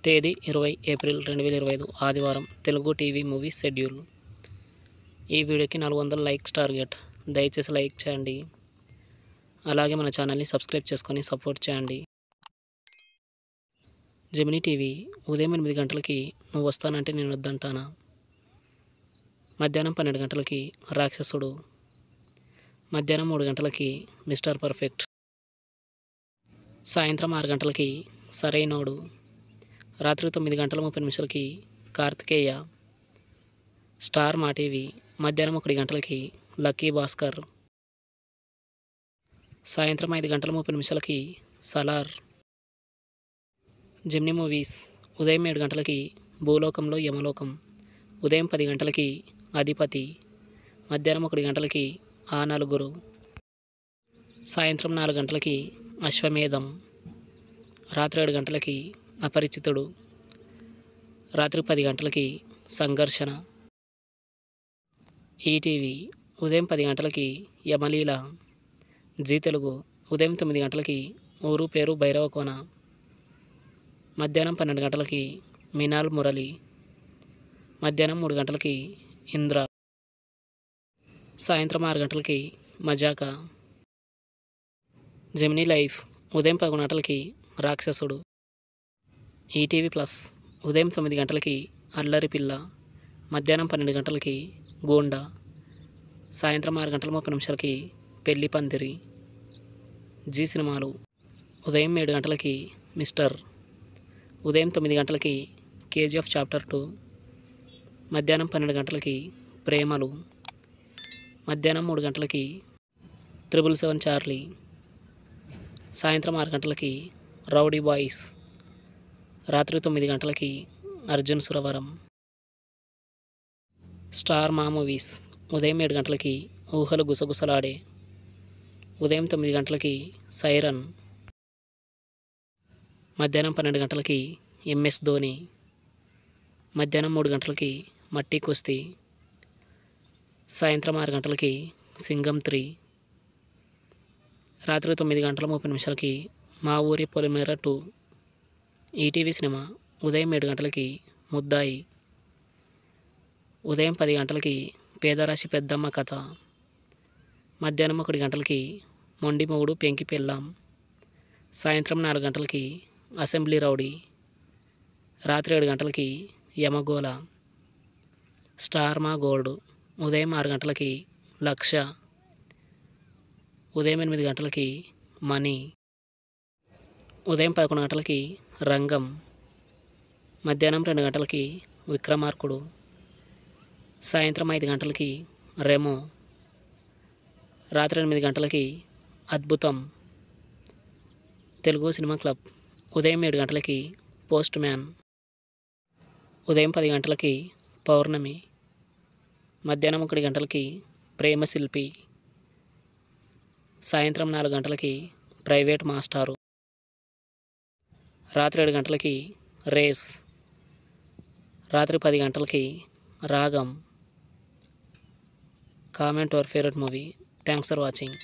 తేదీ 20 ఏప్రిల్ 2025 ఆదివారం. Telugu TV movie schedule. ఈ వీడియోకి 400 లైక్స్ టార్గెట్. దయచేసి లైక్ చేయండి. అలాగే మన ఛానల్ని సబ్స్క్రైబ్ చేసుకొని సపోర్ట్ చేయండి. జెమినీ టీవీ ఉదయం 8 గంటలకి నువ్వు వస్తానంటే నేను వద్దంటానా. మధ్యాహ్నం 12 గంటలకి రాక్షసుడు. మధ్యాహ్నం 3 గంటలకి మిస్టర్ పర్ఫెక్ట్. సాయంత్రం 6 గంటలకి సరైనోడు. రాత్రి 9:30 కార్తికేయ. స్టార్ మా టీవీ మధ్యాహ్నం 1 గంటలకి లక్కీ భాస్కర్. సాయంత్రం 5:30 సలార్. జెమినీ మూవీస్ ఉదయం 7 గంటలకి భూలోకంలో యమలోకం. ఉదయం 10 గంటలకి అధిపతి. మధ్యాహ్నం 1 గంటలకి ఆ నలుగురు. సాయంత్రం 4 గంటలకి అశ్వమేధం. రాత్రి 7 గంటలకి అపరిచితుడు. రాత్రి 10 గంటలకి సంఘర్షణ. ఈటీవీ ఉదయం 10 గంటలకి యమలీల. జీ తెలుగు ఉదయం 9 గంటలకి ఊరు పేరు భైరవకోన. మధ్యాహ్నం 12 గంటలకి మినాల్ మురళి. మధ్యాహ్నం 3 గంటలకి ఇంద్ర. సాయంత్రం 6 గంటలకి మజాకా. జెమినీ లైఫ్ ఉదయం 11 గంటలకి రాక్షసుడు. ఈటీవీ ప్లస్ ఉదయం 9 గంటలకి అల్లరి పిల్ల. మధ్యాహ్నం 12 గంటలకి గోండా. సాయంత్రం 6:30 పెళ్లి పందిరి. జీ సినిమాలు ఉదయం 7 గంటలకి మిస్టర్. ఉదయం 9 గంటలకి కేజీఎఫ్ చాప్టర్ 2. మధ్యాహ్నం 12 గంటలకి ప్రేమలు. మధ్యాహ్నం 3 గంటలకి 777 చార్లీ. సాయంత్రం 6 గంటలకి రౌడీ బాయ్స్. రాత్రి 9 గంటలకి అర్జున్ సురవరం. స్టార్ మా మూవీస్ ఉదయం 7 గంటలకి ఊహలు గుసగుసలాడే. ఉదయం 9 గంటలకి సైరన్. మధ్యాహ్నం 12 గంటలకి ఎంఎస్ ధోని. మధ్యాహ్నం 3 గంటలకి మట్టి కుస్తీ. సాయంత్రం 6 గంటలకి సింగం 3. రాత్రి 9:30 మా ఊరి పొలిమేర 2. ఈటీవీ సినిమా ఉదయం 7 గంటలకి ముద్దాయి. ఉదయం 10 గంటలకి పేదరాశి పెద్దమ్మ కథ. మధ్యాహ్నం 1 గంటలకి మొండి మొగుడు పెంకి పెళ్ళాం. సాయంత్రం 4 గంటలకి అసెంబ్లీ రౌడీ. రాత్రి 7 గంటలకి యమగోళ. స్టార్ మా గోల్డ్ ఉదయం 6 గంటలకి లక్ష. ఉదయం 8 గంటలకి మనీ. ఉదయం 11 గంటలకి రంగం. మధ్యాహ్నం 2 గంటలకి విక్రమార్కుడు. సాయంత్రం 5 గంటలకి రెమో. రాత్రి 8 గంటలకి అద్భుతం. తెలుగు సినిమా క్లబ్ ఉదయం 7 గంటలకి పోస్ట్ మ్యాన్. ఉదయం 10 గంటలకి పౌర్ణమి. మధ్యాహ్నం 1 గంటలకి ప్రేమ శిల్పి. సాయంత్రం 4 గంటలకి ప్రైవేట్ మాస్టారు. రాత్రి 7 గంటలకి రేస్. రాత్రి 10 గంటలకి రాగం. Comment your favourite movie. Thanks for watching.